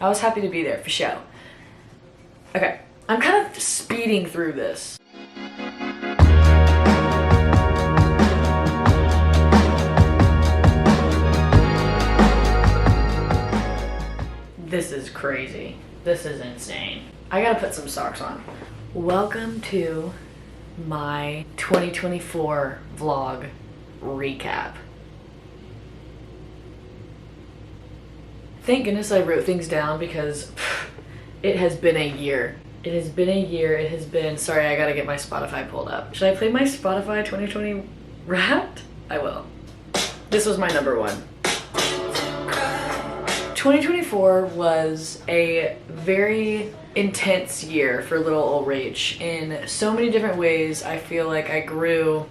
I was happy to be there for show. Okay, I'm kind of speeding through this. This is crazy. This is insane. I gotta put some socks on. Welcome to my 2024 vlog recap. Thank goodness I wrote things down because it has been a year. It has been a year. It has been, sorry, I gotta get my Spotify pulled up. Should I play my Spotify 2020 Wrapped? I will. This was my number one. 2024 was a very intense year for little old Rach in so many different ways. I feel like I grew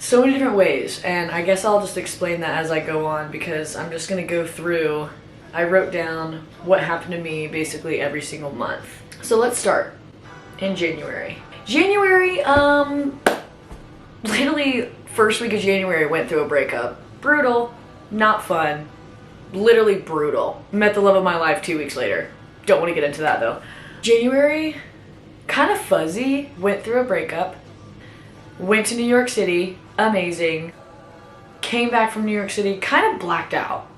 so many different ways, and I guess I'll just explain that as I go on because I'm just gonna go through. I wrote down what happened to me basically every single month. So let's start in January. Literally first week of January went through a breakup. Brutal, not fun. Literally brutal. Met the love of my life 2 weeks later. Don't want to get into that though. January, kind of fuzzy. Went through a breakup. Went to New York City. Amazing. Came back from New York City. Kind of blacked out.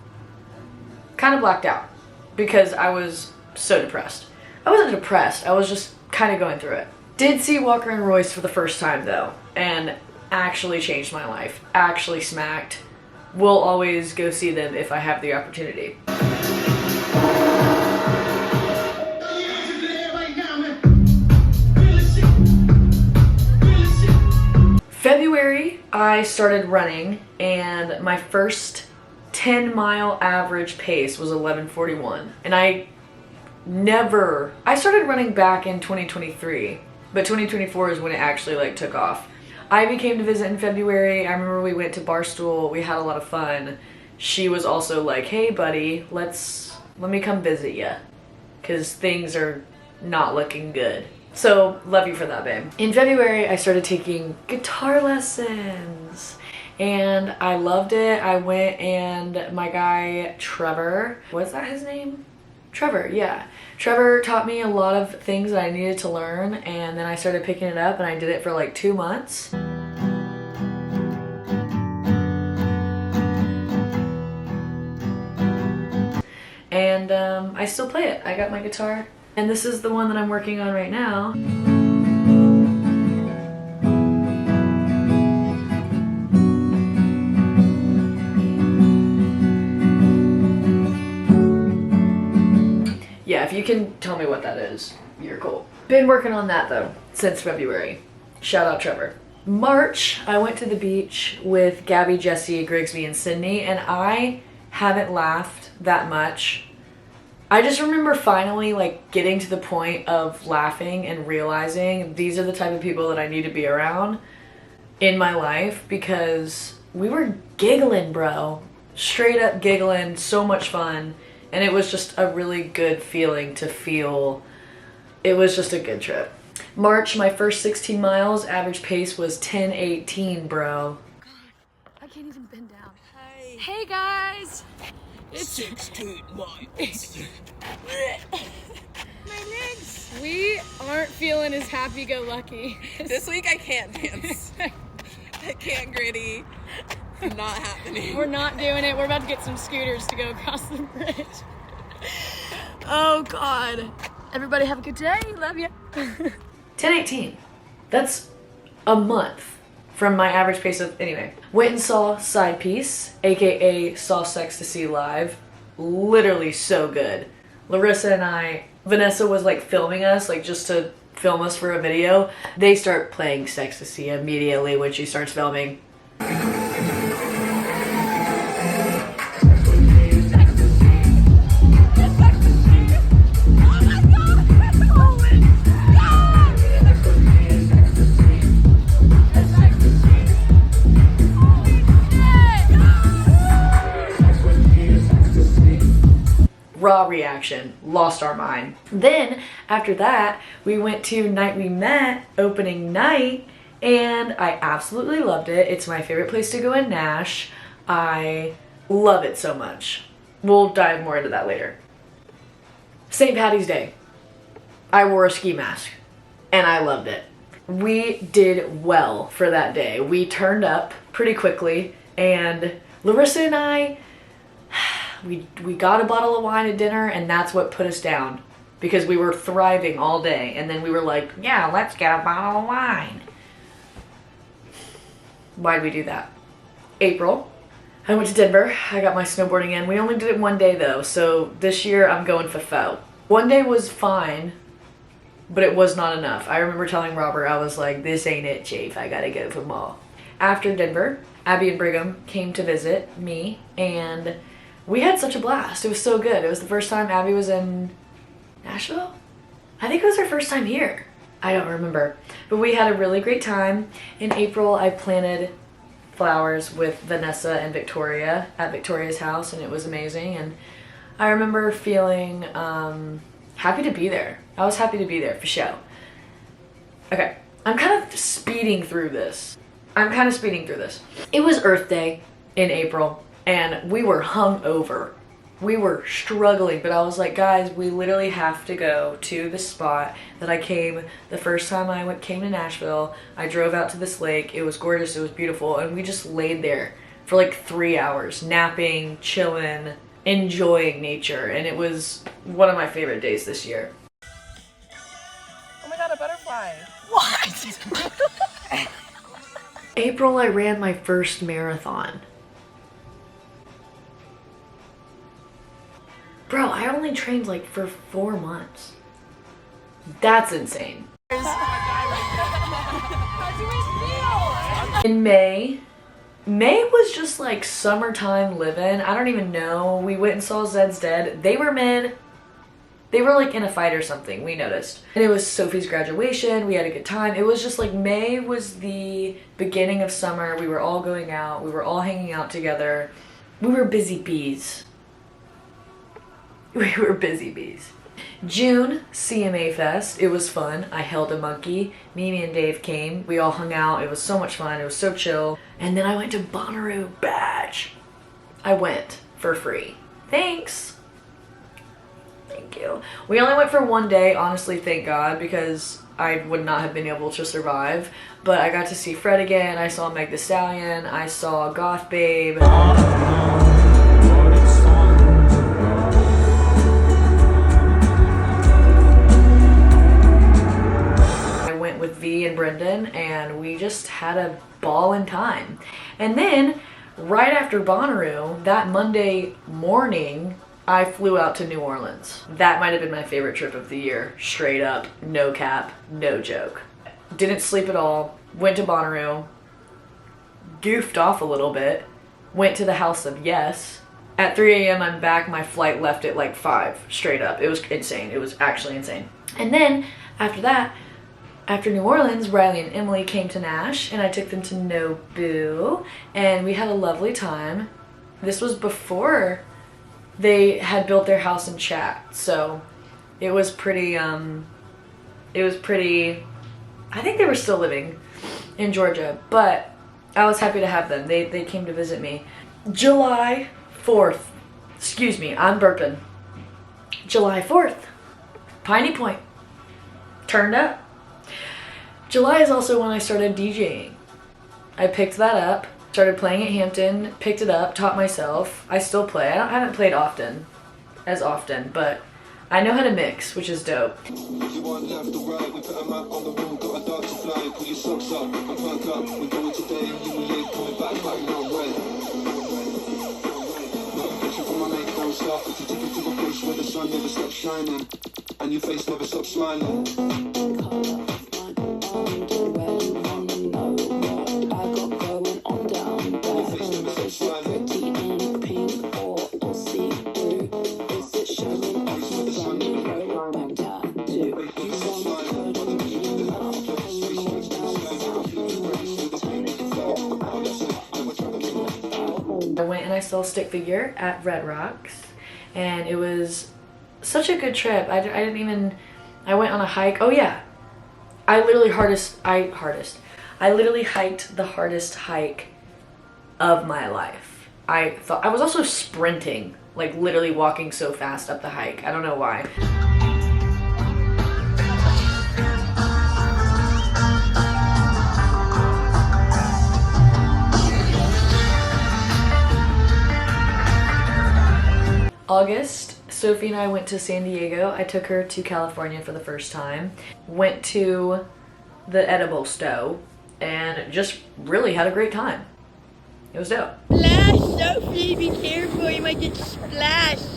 Because I was so depressed. I wasn't depressed. I was just kind of going through it. Did see Walker and Royce for the first time though. And actually changed my life. Actually smacked. Will always go see them if I have the opportunity. February, I started running and my first 10-mile average pace was 11:41. And I started running back in 2023, but 2024 is when it actually took off. Ivy came to visit in February. I remember we went to Barstool. We had a lot of fun. She was also like, hey buddy, let me come visit ya, because things are not looking good. So love you for that, babe. In February, I started taking guitar lessons and I loved it. I went and my guy, Trevor, was that his name? Trevor, yeah. Trevor taught me a lot of things that I needed to learn, and then I started picking it up and I did it for like 2 months. And I still play it. I got my guitar, and this is the one that I'm working on right now. Yeah, if you can tell me what that is, you're cool. Been working on that though, since February. Shout out Trevor. March, I went to the beach with Gabby, Jesse, Grigsby, and Sydney, and I haven't laughed that much. I just remember finally getting to the point of laughing and realizing these are the type of people that I need to be around in my life, because we were giggling, bro. Straight up giggling, so much fun. And it was just a really good feeling to feel. It was just a good trip. March, my first 16 miles, average pace was 10:18, bro. God, I can't even bend down. Hey guys! It's 16 miles. my legs. We aren't feeling as happy-go-lucky. This week I can't dance. I can't gritty. Not happening. We're not doing it. We're about to get some scooters to go across the bridge. Oh God. Everybody have a good day. Love you. 10:18. That's a month from my average pace of, anyway. Went and saw Side Piece, aka saw Sextasy live. Literally so good. Larissa and Vanessa was filming us, just to film us for a video. They start playing Sextasy immediately when she starts filming. Raw reaction, lost our mind. Then after that, we went to Night We Met, opening night, and I absolutely loved it. It's my favorite place to go in Nash. I love it so much. We'll dive more into that later. St. Patty's Day. I wore a ski mask and I loved it. We did well for that day. We turned up pretty quickly, and Larissa and I, we got a bottle of wine at dinner, and that's what put us down because we were thriving all day. And then we were like, yeah, let's get a bottle of wine. Why did we do that? April, I went to Denver. I got my snowboarding in. We only did it one day though, so this year I'm going FFO. One day was fine, but it was not enough. I remember telling Robert, I was like, this ain't it, Chief. I gotta go for more. After Denver, Abby and Brigham came to visit me, and we had such a blast. It was so good. It was the first time Abby was in Nashville? I think it was her first time here. I don't remember. But we had a really great time. In April, I planted flowers with Vanessa and Victoria at Victoria's house, and it was amazing. And I remember feeling happy to be there. I was happy to be there for sure. Okay, I'm kind of speeding through this. It was Earth Day in April, and we were hungover. We were struggling, but I was like, guys, we literally have to go to the spot that I came the first time I came to Nashville. I drove out to this lake. It was gorgeous. It was beautiful. And we just laid there for like 3 hours, napping, chilling, enjoying nature. And it was one of my favorite days this year. Oh my god, a butterfly. What? April, I ran my first marathon. Bro, I only trained like for 4 months. That's insane. In May was just like summertime living. I don't even know. We went and saw Zed's Dead. They were like in a fight or something, we noticed. And it was Sophie's graduation. We had a good time. It was just like May was the beginning of summer. We were all going out. We were all hanging out together. We were busy bees. We were busy bees. June, CMA Fest. It was fun. I held a monkey. Mimi and Dave came. We all hung out. It was so much fun. It was so chill. And then I went to Bonnaroo Badge. I went for free. Thanks. Thank you. We only went for one day, honestly, thank God, because I would not have been able to survive. But I got to see Fred again. I saw Meg Thee Stallion. I saw Goth Babe. With V and Brendan, and we just had a ball in time. And then right after Bonnaroo, that Monday morning, I flew out to New Orleans. That might have been my favorite trip of the year, straight up, no cap, no joke. Didn't sleep at all, went to Bonnaroo, goofed off a little bit, went to the House of Yes. At 3 a.m. I'm back. My flight left at like 5, straight up. It was insane. It was actually insane. And then after that, after New Orleans, Riley and Emily came to Nash, and I took them to Nobu, and we had a lovely time. This was before they had built their house in Chat, so it was pretty, I think they were still living in Georgia, but I was happy to have them. They came to visit me. July 4th, excuse me, I'm burping. July 4th, Piney Point, turned up. July is also when I started DJing. I picked that up, started playing at Hampton, picked it up, taught myself. I still play. I haven't played as often, but I know how to mix, which is dope. I went and I saw Stick Figure at Red Rocks, and it was such a good trip. I went on a hike. Oh yeah, I literally hiked the hardest hike of my life. I was also sprinting Like literally walking so fast up the hike. I don't know why. August, Sophie and I went to San Diego. I took her to California for the first time. Went to the edible stove and just really had a great time. It was dope. Splash, Sophie, be careful, you might get splashed.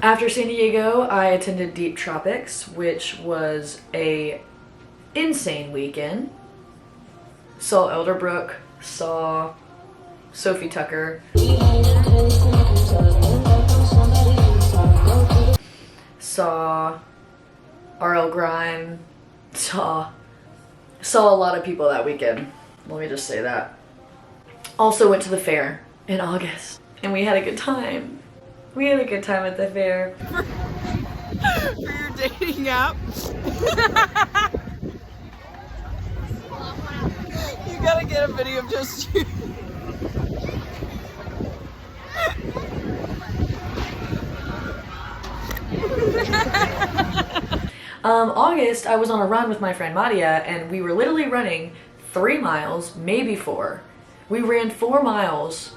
After San Diego, I attended Deep Tropics, which was a insane weekend. Saw Elderbrook, saw Sophie Tucker, saw R.L. Grime, saw a lot of people that weekend. Let me just say that. Also went to the fair in August, and we had a good time. We had a good time at the fair. For your dating app. You gotta get a video of just you. August, I was on a run with my friend Madia, and we were literally running 3 miles, maybe 4. We ran 4 miles,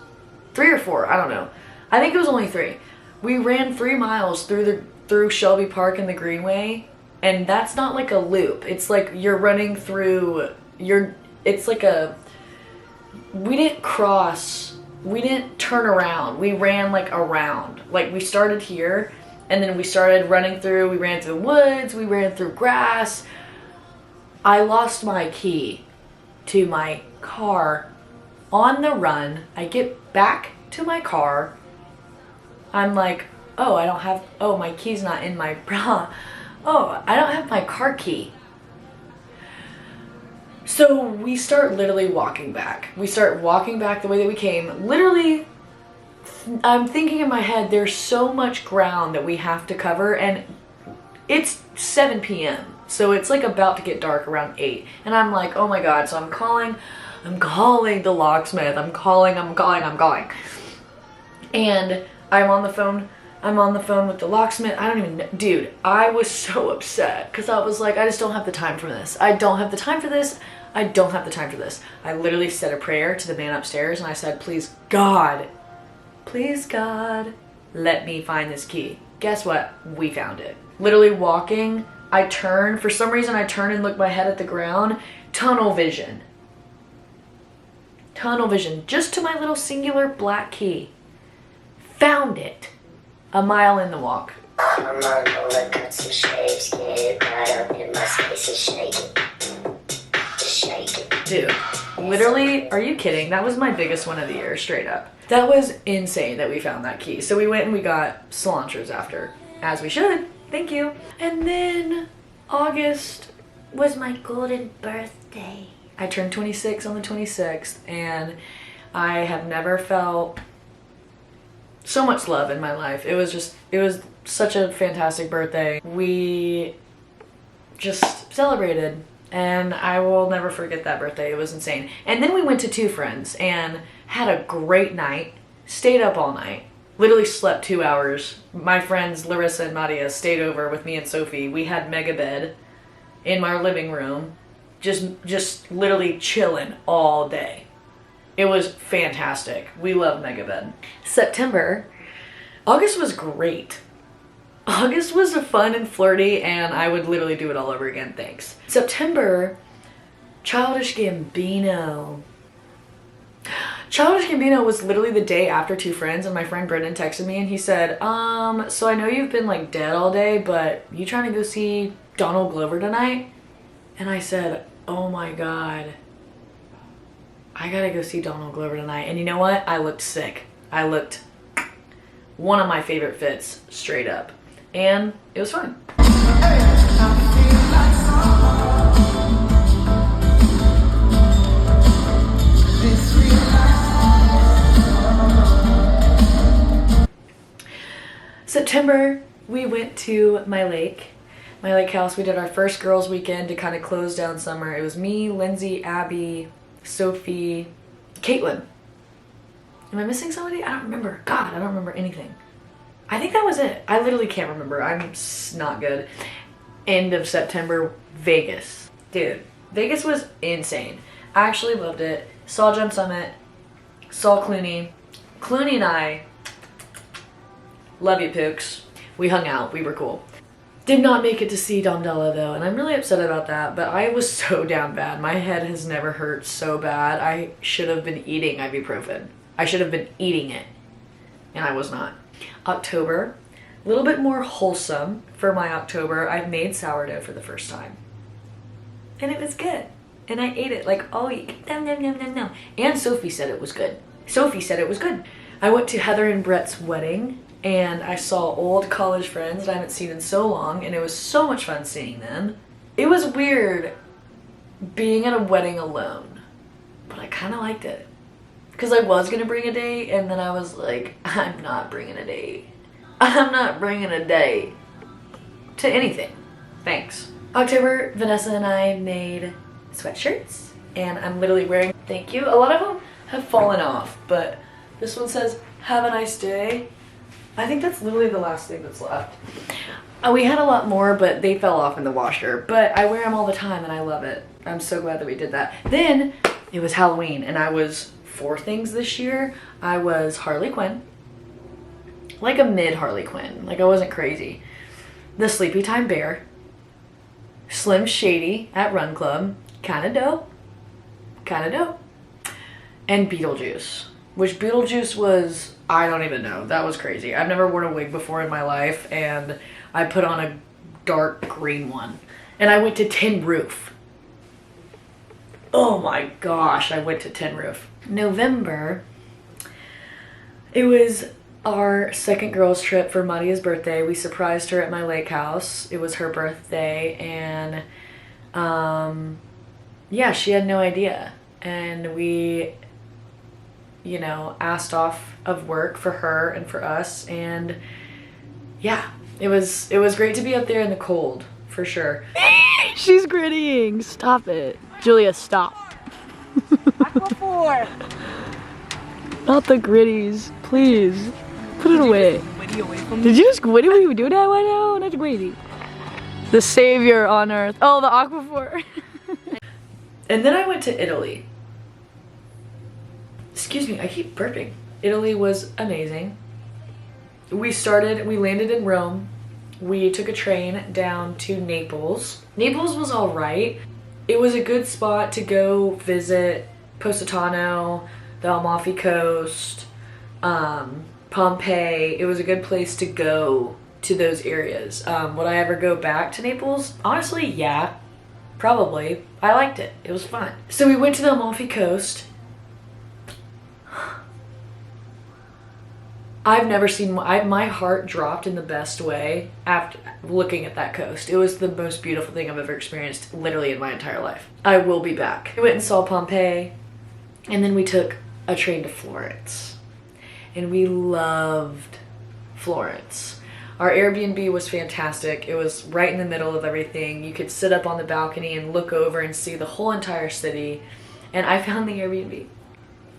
3 or 4, I don't know. I think it was only 3. We ran 3 miles through Shelby Park and the Greenway, and that's not like a loop. It's like you're running through it's like we didn't cross, we didn't turn around. We ran like around. Like we started here, and then we started running through, we ran through woods, we ran through grass. I lost my key to my car on the run. I get back to my car. I'm like, oh, my key's not in my bra. Oh, I don't have my car key. So we start literally walking back. We start walking back the way that we came. Literally, I'm thinking in my head, there's so much ground that we have to cover, and it's 7 p.m. So it's like about to get dark around 8. And I'm like, oh my God. So I'm calling the locksmith. I'm calling. And I'm on the phone with the locksmith. I don't even know. Dude, I was so upset because I was like, I just don't have the time for this. I don't have the time for this. I literally said a prayer to the man upstairs, and I said, please God, let me find this key. Guess what? We found it. Literally walking, I turn. For some reason, I turn and look my head at the ground. Tunnel vision. Just to my little singular black key. Found it. A mile in the walk. Dude, literally, are you kidding? That was my biggest one of the year, straight up. That was insane that we found that key. So we went and we got cilantros after, as we should. Thank you. And then August was my golden birthday. I turned 26 on the 26th, and I have never felt so much love in my life. It was such a fantastic birthday. We just celebrated, and I will never forget that birthday. It was insane. And then we went to Two Friends and had a great night, stayed up all night, literally slept 2 hours. My friends Larissa and Madia stayed over with me and Sophie. We had mega bed in our living room, just literally chilling all day. It was fantastic. We love Megabed. September. August was great. August was fun and flirty, and I would literally do it all over again. Thanks. September. Childish Gambino. Childish Gambino was literally the day after Two Friends, and my friend Brendan texted me and he said, so I know you've been like dead all day, but you trying to go see Donald Glover tonight? And I said, oh my God. I gotta go see Donald Glover tonight. And you know what? I looked sick. I looked one of my favorite fits, straight up. And it was fun. September, we went to my lake house. We did our first girls weekend to kind of close down summer. It was me, Lindsay, Abby, Sophie, Caitlin. Am I missing somebody? I don't remember. God, I don't remember anything. I think that was it. I literally can't remember. I'm not good. End of September, Vegas. Dude, Vegas was insane. I actually loved it. Saw Jump Summit. Saw Clooney. Clooney and I, love you, Pooks. We hung out. We were cool. Did not make it to see Domdella though, and I'm really upset about that, but I was so down bad. My head has never hurt so bad. I should have been eating ibuprofen. I should have been eating it, and I was not. October, a little bit more wholesome for my October. I made sourdough for the first time, and it was good. And I ate it like all week. Nom, nom, nom, nom, nom. And Sophie said it was good. Sophie said it was good. I went to Heather and Brett's wedding, and I saw old college friends that I haven't seen in so long, and it was so much fun seeing them. It was weird being at a wedding alone, but I kind of liked it. Because I was going to bring a date, and then I was like, I'm not bringing a date. I'm not bringing a date to anything. Thanks. October, Vanessa and I made sweatshirts, and I'm literally wearing, thank you. A lot of them have fallen off, but this one says, have a nice day. I think that's literally the last thing that's left. We had a lot more, but they fell off in the washer, but I wear them all the time and I love it. I'm so glad that we did that. Then it was Halloween, and I was 4 things this year. I was Harley Quinn, like a mid Harley Quinn, like I wasn't crazy. The Sleepy Time Bear, Slim Shady at Run Club, kinda dope, and Beetlejuice, which Beetlejuice was, I don't even know, that was crazy. I've never worn a wig before in my life, and I put on a dark green one, and I went to Tin Roof. Oh my gosh, I went to Tin Roof. November, it was our second girls trip for Maria's birthday. We surprised her at my lake house. It was her birthday, and yeah, she had no idea, and we, you know, asked off of work for her and for us, and yeah, it was great to be up there in the cold, for sure. She's grittying. Stop it. Julia, stop. Aquaphor. Not the gritties. Please. Put it away. Did you just witty? What are you doing that right now? Not gritty. The savior on earth. Oh, the Aquaphor. And then I went to Italy. Excuse me, I keep burping. Italy was amazing. We landed in Rome. We took a train down to Naples. Naples was all right. It was a good spot to go visit Positano, the Amalfi Coast, Pompeii. It was a good place to go to those areas. Would I ever go back to Naples? Honestly, yeah, probably. I liked it. It was fun. So we went to the Amalfi Coast. I've never seen, my heart dropped in the best way after looking at that coast. It was the most beautiful thing I've ever experienced literally in my entire life. I will be back. We went and saw Pompeii, and then we took a train to Florence, and we loved Florence. Our Airbnb was fantastic. It was right in the middle of everything. You could sit up on the balcony and look over and see the whole entire city, and I found the Airbnb.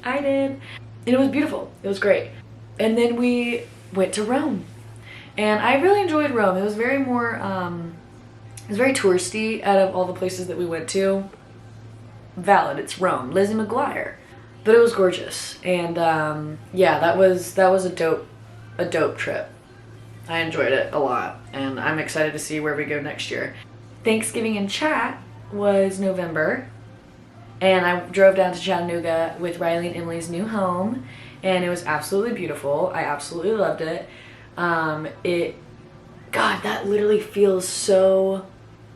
I did. And it was beautiful. It was great. And then we went to Rome, and I really enjoyed Rome. It was very more, it was very touristy out of all the places that we went to. Valid, it's Rome, Lizzie McGuire, but it was gorgeous. And yeah, that was a dope trip. I enjoyed it a lot, and I'm excited to see where we go next year. Thanksgiving in Chat was November, and I drove down to Chattanooga with Riley and Emily's new home. And it was absolutely beautiful. I absolutely loved it. God, that literally feels so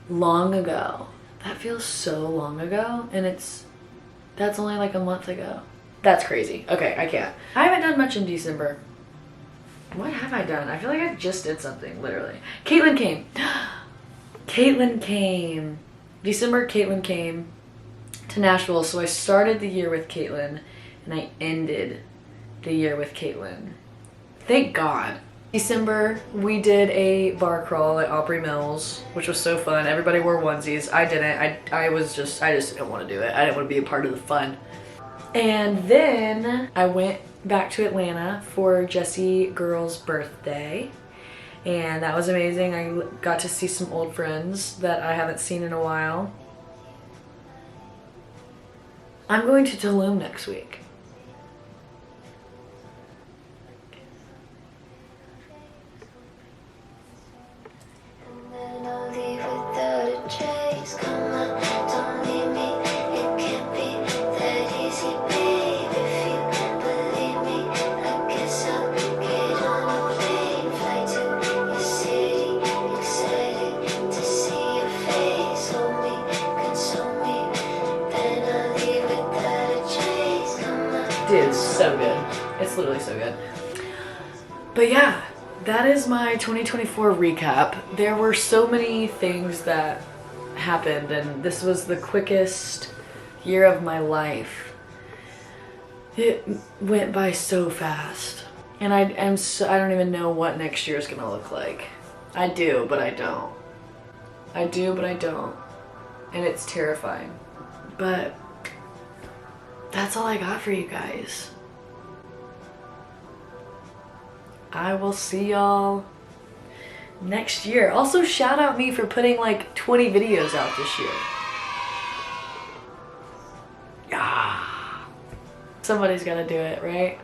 long ago. That feels so long ago, and that's only like a month ago. That's crazy. Okay, I can't. I haven't done much in December. What have I done? I feel like I just did something, literally. Caitlin came. Caitlin came. December, Caitlin came to Nashville, so I started the year with Caitlin, and I ended the year with Caitlin. Thank God. December, we did a bar crawl at Opry Mills, which was so fun. Everybody wore onesies. I didn't. I just didn't want to do it. I didn't want to be a part of the fun. And then I went back to Atlanta for Jessie Girl's birthday. And that was amazing. I got to see some old friends that I haven't seen in a while. I'm going to Tulum next week. Dude, it's so good. It's literally so good. But yeah, that is my 2024 recap. There were so many things that happened, and this was the quickest year of my life. It went by so fast. And I don't even know what next year is gonna look like. I do, but I don't. I do, but I don't. And it's terrifying. But that's all I got for you guys. I will see y'all next year. Also, shout out me for putting like 20 videos out this year. Yeah. Somebody's gotta do it, right?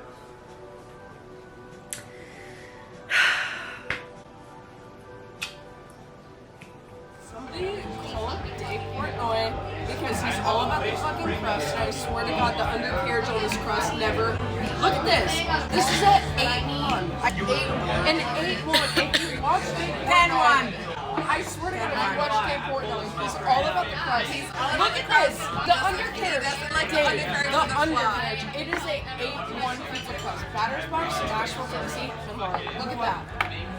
Somebody call up Dave Portnoy because he's all about the fucking crust. And I swear to God, the undercarriage on this crust never. Look at this. This is at 8-1. An 8-1. If you watch Dave 10-1. I swear to God, if you watch Dave Portnoy, he's all about the crust. Look at this. The undercarriage. Dave, the undercarriage. It is a 8-1 pizza crust. Batter's box, Nashville, Tennessee, and more. Look at that.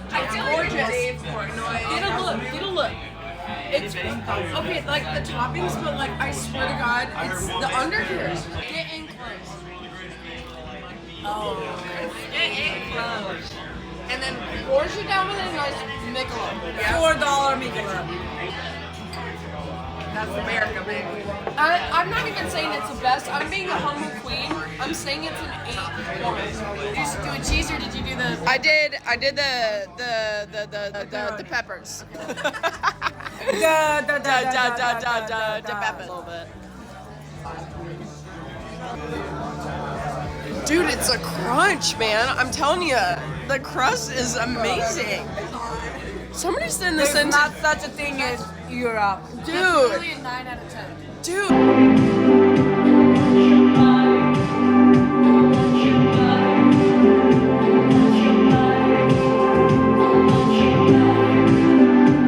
It's gorgeous. Dave Portnoy. Get a look. Get a look. It's okay, like the toppings, but like I swear to God, it's the undercarriage. Get in close. Oh, get in close. And then gorge it down with a nice Michelob. $4 Michelob. That's America, baby. I'm not even saying it's the best. I'm being a humble queen. I'm saying it's an 8-1. Did you do a cheese or did you do the? I did the peppers. The peppers. A little bit. Dude, it's a crunch, man. I'm telling you, the crust is amazing. Somebody send this in. There's not such a thing as Europe. Dude. That's really a 9 out of 10. Dude.